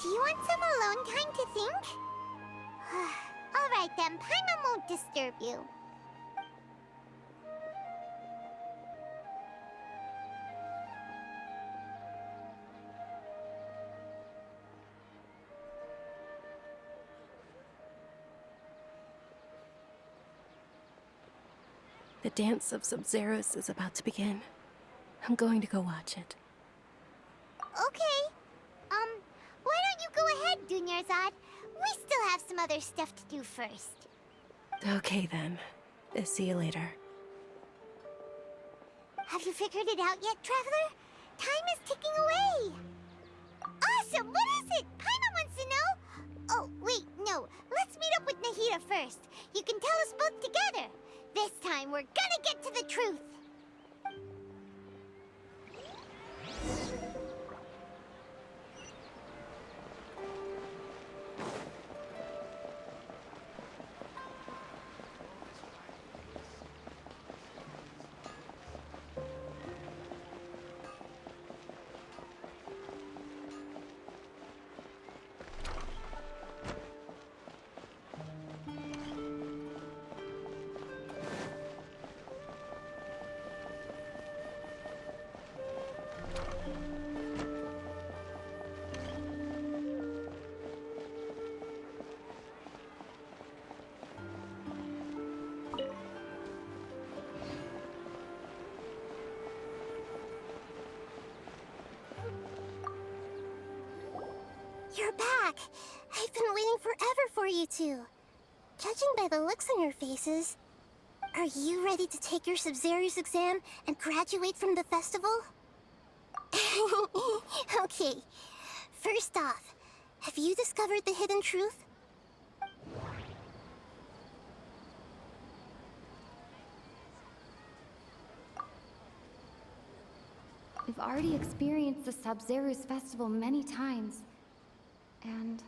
Do you want some alone time to think? Alright then, Paimon won't disturb you. The dance of Subzeruz is about to begin. I'm going to go watch it. Okay. Why don't you go ahead, Dunyarzad? We still have some other stuff to do first. Okay then. See you later. Have you figured it out yet, Traveler? Time is ticking away. Awesome! What is it? Paimon wants to know. Oh, wait, no. Let's meet up with Nahida first. You can tell us both together. This time, we're gonna get to the truth. You're back! I've been waiting forever for you two. Judging by the looks on your faces, are you ready to take your Subzeruz exam and graduate from the festival? Okay. First off, have you discovered the hidden truth? We've already experienced the Subzeruz festival many times. And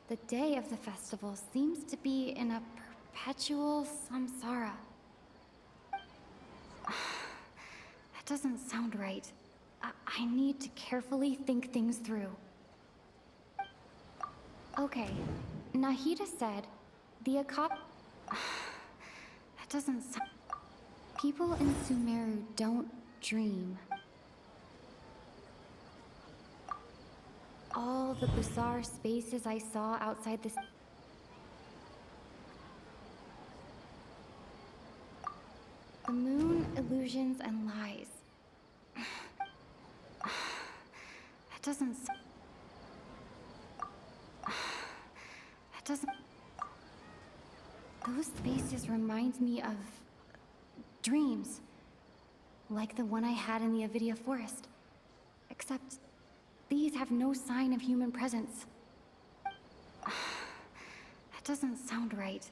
the day of the festival seems to be in a perpetual Samsara. That doesn't sound right. I need to carefully think things through. Okay, Nahida said the Akasha... That doesn't sound... People in Sumeru don't dream. All the bizarre spaces I saw outside this... The moon, illusions, and lies. That doesn't... That doesn't... Those spaces remind me of... dreams. Like the one I had in the Avidia forest. Except... these have no sign of human presence. That doesn't sound right.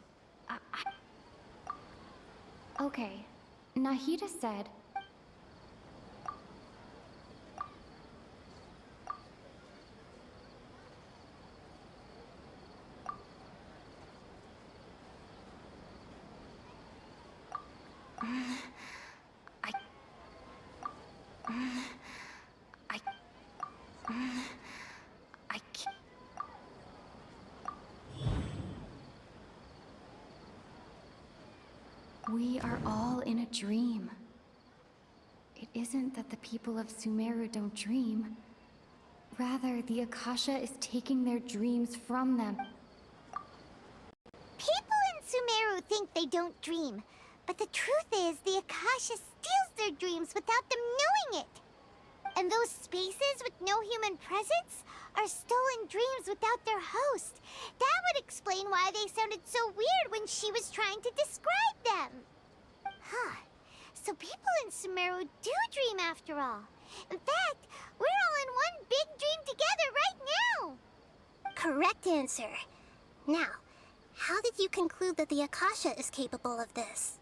Okay. Nahida said... We are all in a dream. It isn't that the people of Sumeru don't dream. Rather, the Akasha is taking their dreams from them. People in Sumeru think they don't dream, but the truth is the Akasha steals their dreams without them knowing it. And those spaces with no human presence are stolen dreams without their host. That would explain why they sounded so weird when she was trying to describe them. Huh. So people in Sumeru do dream after all. In fact, we're all in one big dream together right now. Correct answer. Now, how did you conclude that the Akasha is capable of this?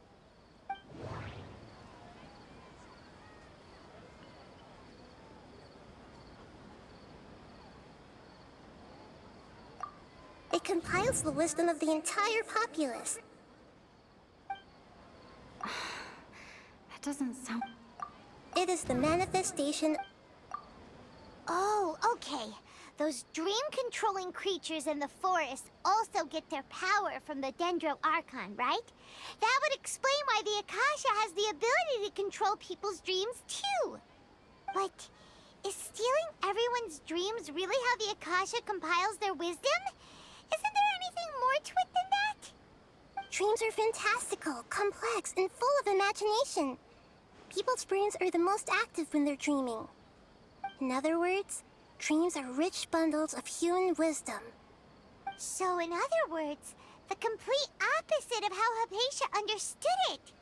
It compiles the wisdom of the entire populace. That doesn't sound... It is the manifestation... Oh, okay. Those dream-controlling creatures in the forest also get their power from the Dendro Archon, right? That would explain why the Akasha has the ability to control people's dreams, too. But is stealing everyone's dreams really how the Akasha compiles their wisdom? Isn't there anything more to it than that? Dreams are fantastical, complex, and full of imagination. People's brains are the most active when they're dreaming. In other words, dreams are rich bundles of human wisdom. So in other words, the complete opposite of how Hypatia understood it.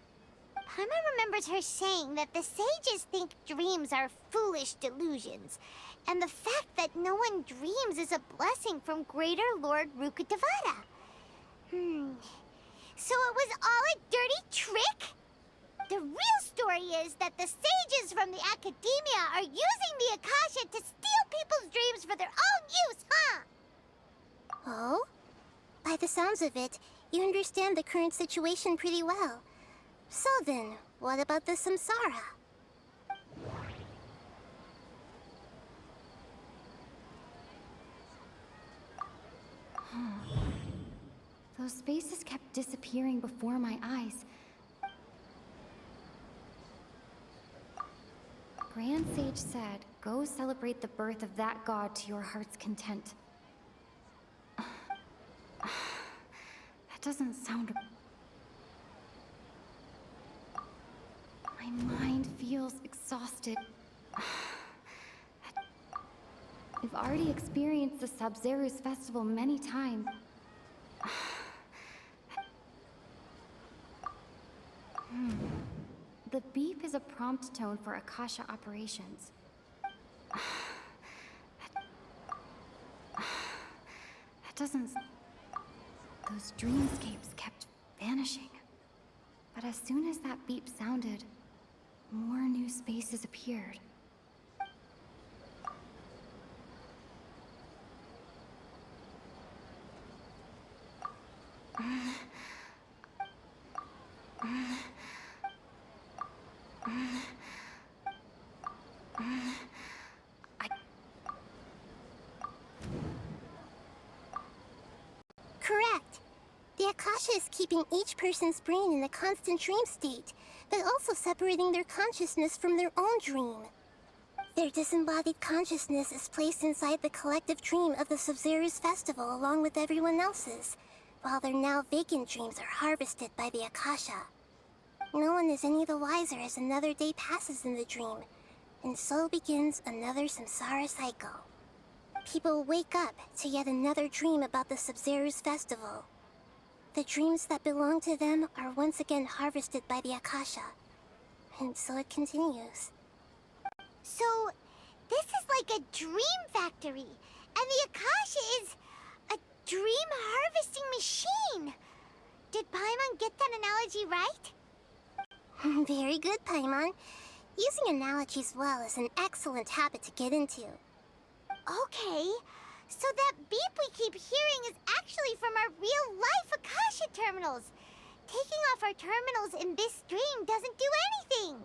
Paimon remembers her saying that the sages think dreams are foolish delusions, and the fact that no one dreams is a blessing from Greater Lord Rukkhadevata. So it was all a dirty trick? The real story is that the sages from the academia are using the Akasha to steal people's dreams for their own use, huh? Oh? By the sounds of it, you understand the current situation pretty well. So then, what about the Samsara? Those spaces kept disappearing before my eyes. Grand Sage said, go celebrate the birth of that god to your heart's content. That doesn't sound... My mind feels exhausted. We've already experienced the Subzeruz festival many times. The beep is a prompt tone for Akasha operations. That doesn't... Those dreamscapes kept vanishing. But as soon as that beep sounded, more new spaces appeared. Correct. The Akasha is keeping each person's brain in a constant dream state, but also separating their consciousness from their own dream. Their disembodied consciousness is placed inside the collective dream of the Subzeruz festival along with everyone else's, while their now vacant dreams are harvested by the Akasha. No one is any the wiser as another day passes in the dream, and so begins another Samsara cycle. People wake up to yet another dream about the Subzeruz festival. The dreams that belong to them are once again harvested by the Akasha, and so it continues. So, this is like a dream factory, and the Akasha is a dream harvesting machine. Did Paimon get that analogy right? Very good, Paimon. Using analogies well is an excellent habit to get into. Okay, so that beep we keep hearing is actually from our real-life Akasha terminals. Taking off our terminals in this dream doesn't do anything.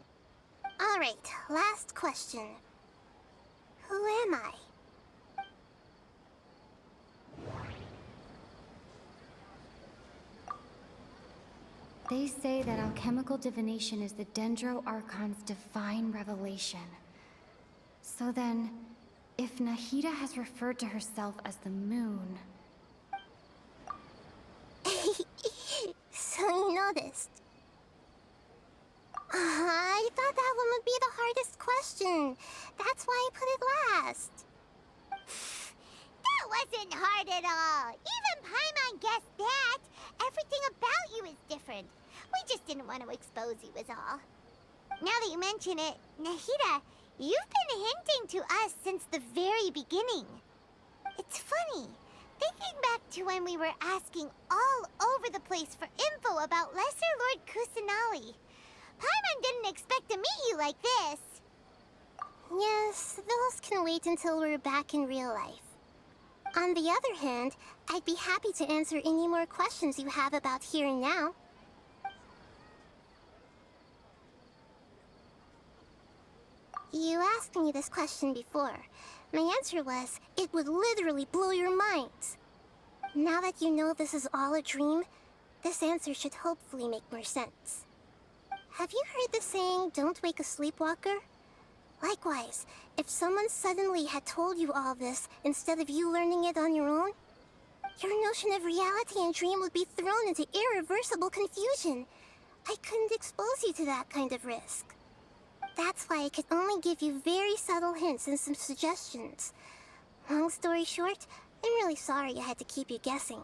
Alright, last question. Who am I? They say that alchemical divination is the Dendro Archon's divine revelation. So then, if Nahida has referred to herself as the moon... So you noticed. I thought that one would be the hardest question. That's why I put it last. That wasn't hard at all. Even Paimon guessed that. Everything about you is different. We just didn't want to expose you is all. Now that you mention it, Nahida, you've been hinting to us since the very beginning. It's funny, thinking back to when we were asking all over the place for info about Lesser Lord Kusanali. Paimon didn't expect to meet you like this. Yes, those can wait until we're back in real life. On the other hand, I'd be happy to answer any more questions you have about here and now. You asked me this question before. My answer was, it would literally blow your minds. Now that you know this is all a dream, this answer should hopefully make more sense. Have you heard the saying, don't wake a sleepwalker? Likewise, if someone suddenly had told you all this instead of you learning it on your own, your notion of reality and dream would be thrown into irreversible confusion. I couldn't expose you to that kind of risk. That's why I could only give you very subtle hints and some suggestions. Long story short, I'm really sorry I had to keep you guessing.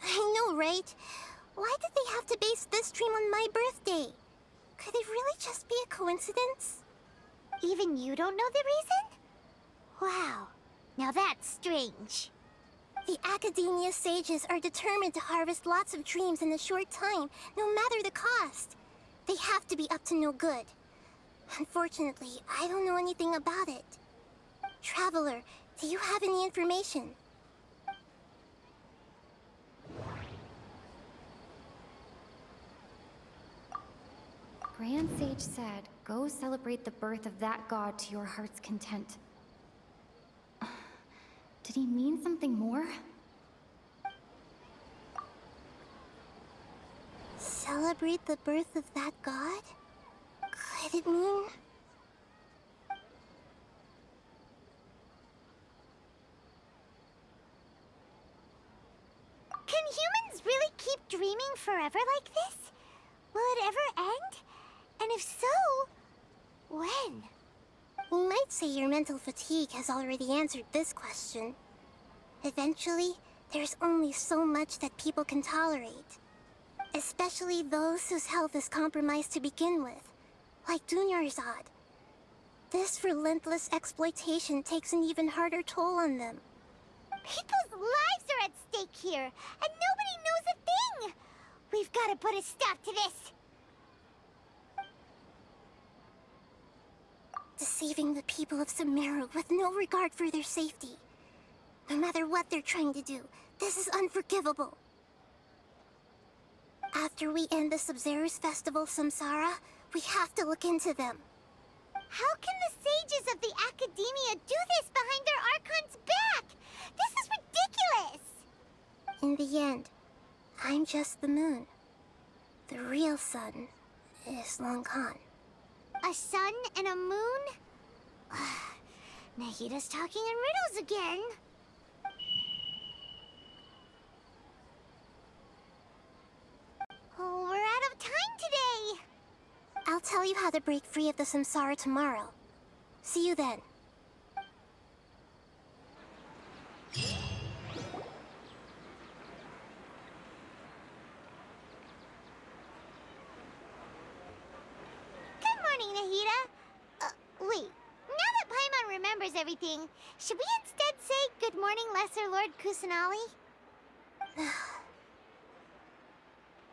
I know, right? Why did they have to base this dream on my birthday? Could it really just be a coincidence? Even you don't know the reason? Wow, now that's strange. The Academia sages are determined to harvest lots of dreams in a short time, no matter the cost. They have to be up to no good. Unfortunately, I don't know anything about it. Traveler, do you have any information? Grand Sage said, go celebrate the birth of that god to your heart's content. Did he mean something more? Celebrate the birth of that god? Could it mean... Can humans really keep dreaming forever like this? Will it ever end? And if so, when? We might say your mental fatigue has already answered this question. Eventually, there's only so much that people can tolerate. Especially those whose health is compromised to begin with, like Dunyarzad. This relentless exploitation takes an even harder toll on them. People's lives are at stake here, and nobody knows a thing! We've got to put a stop to this! Deceiving the people of Sumeru with no regard for their safety. No matter what they're trying to do, this is unforgivable. After we end the Subzeruz festival, Samsara, we have to look into them. How can the sages of the Academia do this behind their Archon's back? This is ridiculous! In the end, I'm just the moon. The real sun is long gone. A sun and a moon? Nahida's talking in riddles again. Oh, we're out of time today! I'll tell you how to break free of the Samsara tomorrow. See you then. Good morning, Nahida. Wait. Now that Paimon remembers everything, should we instead say good morning, Lesser Lord Kusanali?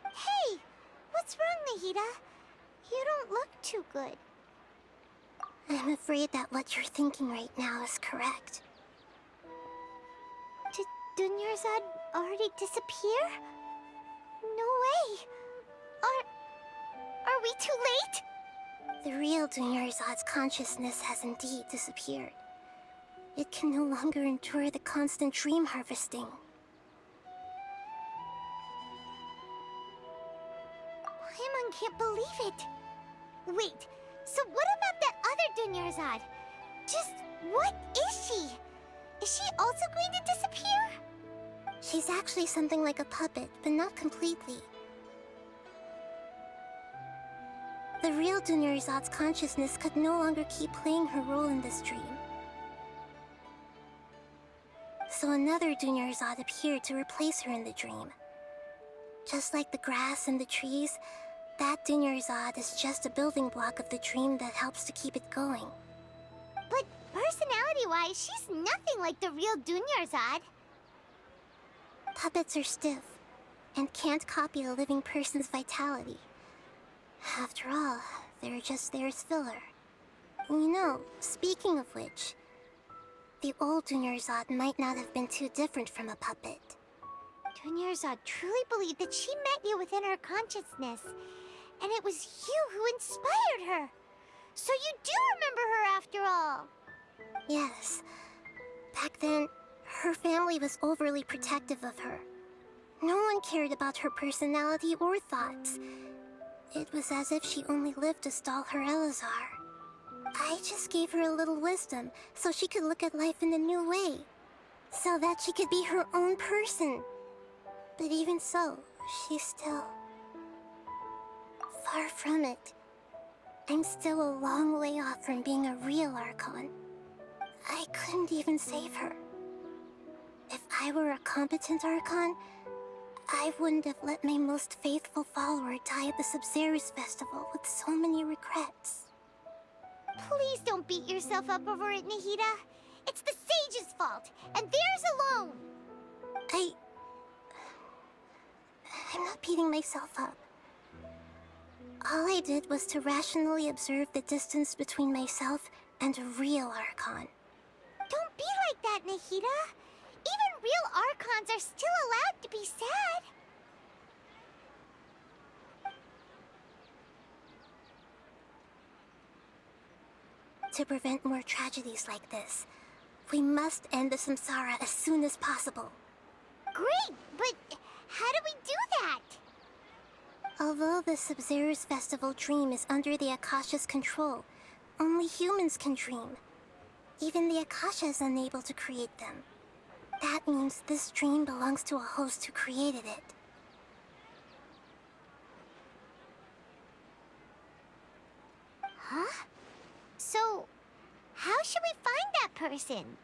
Hey! What's wrong, Nahida? You don't look too good. I'm afraid that what you're thinking right now is correct. Did Dunyarzad already disappear? No way! Are we too late? The real Dunyarzad's consciousness has indeed disappeared. It can no longer endure the constant dream harvesting. Paimon can't believe it. Wait, so what about that other Dunyarzad? Just what is she? Is she also going to disappear? She's actually something like a puppet, but not completely. The real Dunyarzad's consciousness could no longer keep playing her role in this dream. So another Dunyarzad appeared to replace her in the dream. Just like the grass and the trees, that Dunyarzad is just a building block of the dream that helps to keep it going. But personality-wise, she's nothing like the real Dunyarzad. Puppets are stiff, and can't copy a living person's vitality. After all, they're just there as filler. You know, speaking of which, the old Dunyarzad might not have been too different from a puppet. Dunyarzad truly believed that she met you within her consciousness, and it was you who inspired her. So you do remember her after all. Yes. Back then, her family was overly protective of her. No one cared about her personality or thoughts. It was as if she only lived to stall her Elazar. I just gave her a little wisdom so she could look at life in a new way. So that she could be her own person. But even so, she's still... far from it. I'm still a long way off from being a real Archon. I couldn't even save her. If I were a competent Archon, I wouldn't have let my most faithful follower die at the Subzeruz festival with so many regrets. Please don't beat yourself up over it, Nahida. It's the sage's fault, and theirs alone. I'm not beating myself up. All I did was to rationally observe the distance between myself and a real Archon. Don't be like that, Nahida. Even real Archons are still allowed to be sad. To prevent more tragedies like this, we must end the Samsara as soon as possible. Great, but how do we do that? Although the Subzeruz festival dream is under the Akasha's control, only humans can dream. Even the Akasha is unable to create them. That means this dream belongs to a host who created it. Huh? So, how should we find that person?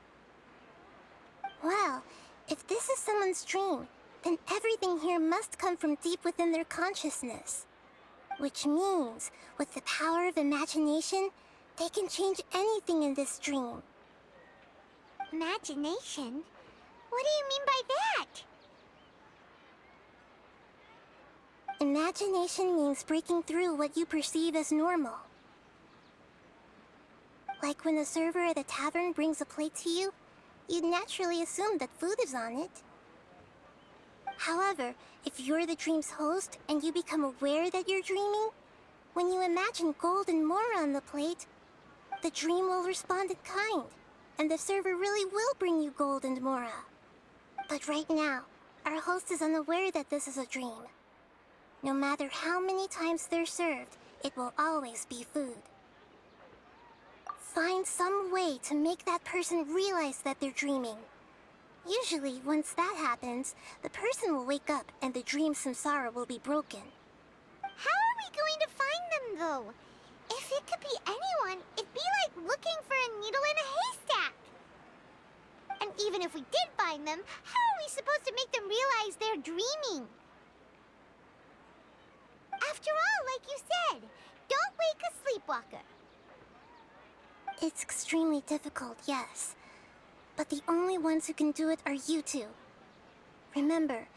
Well, if this is someone's dream, then everything here must come from deep within their consciousness. Which means, with the power of imagination, they can change anything in this dream. Imagination? What do you mean by that? Imagination means breaking through what you perceive as normal. Like when a server at a tavern brings a plate to you, you'd naturally assume that food is on it. However, if you're the dream's host and you become aware that you're dreaming, when you imagine gold and more on the plate, the dream will respond in kind, and the server really will bring you gold and mora. But right now, our host is unaware that this is a dream. No matter how many times they're served, it will always be food. Find some way to make that person realize that they're dreaming. Usually, once that happens, the person will wake up and the dream samsara will be broken. How are we going to find them, though? If it could be anyone, it'd be like looking for a needle in a haystack. And even if we did find them, how are we supposed to make them realize they're dreaming? After all, like you said, don't wake a sleepwalker. It's extremely difficult, yes. But the only ones who can do it are you two. Remember,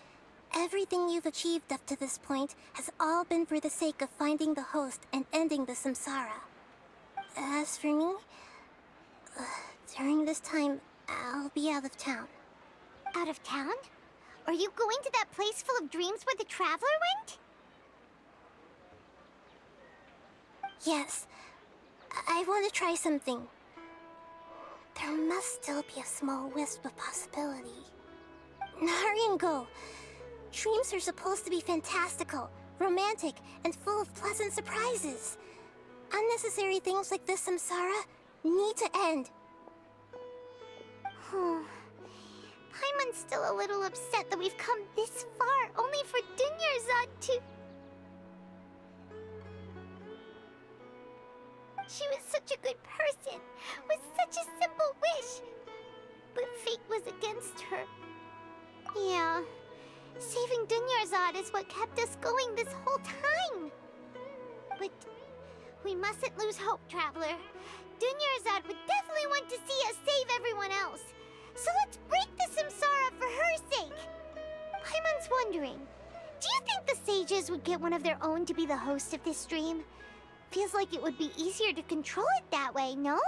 everything you've achieved up to this point has all been for the sake of finding the host and ending the samsara. As for me, during this time, I'll be out of town. Out of town? Are you going to that place full of dreams where the Traveler went? Yes. I want to try something. There must still be a small wisp of possibility. Hurry and go. Dreams are supposed to be fantastical, romantic, and full of pleasant surprises. Unnecessary things like this samsara need to end. Paimon's still a little upset that we've come this far only for Dunyarzad to... She was such a good person, with such a simple wish. But fate was against her. Yeah, saving Dunyarzad is what kept us going this whole time. But we mustn't lose hope, Traveler. Dunyarzad would definitely want to see us save everyone else. So let's break the samsara for her sake. Paimon's wondering, do you think the sages would get one of their own to be the host of this dream? Feels like it would be easier to control it that way, no?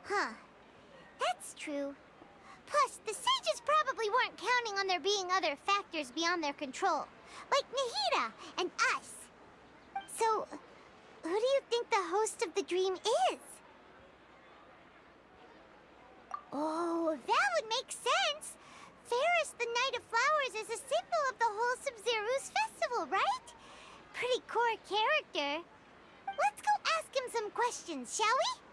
Huh. That's true. Plus, the sages probably weren't counting on there being other factors beyond their control, like Nahida and us. So, who do you think the host of the dream is? Oh, that would make sense. Ferris, the Knight of Flowers, is a symbol of the whole Subzeruz festival, right? Pretty core character. Let's go ask him some questions, shall we?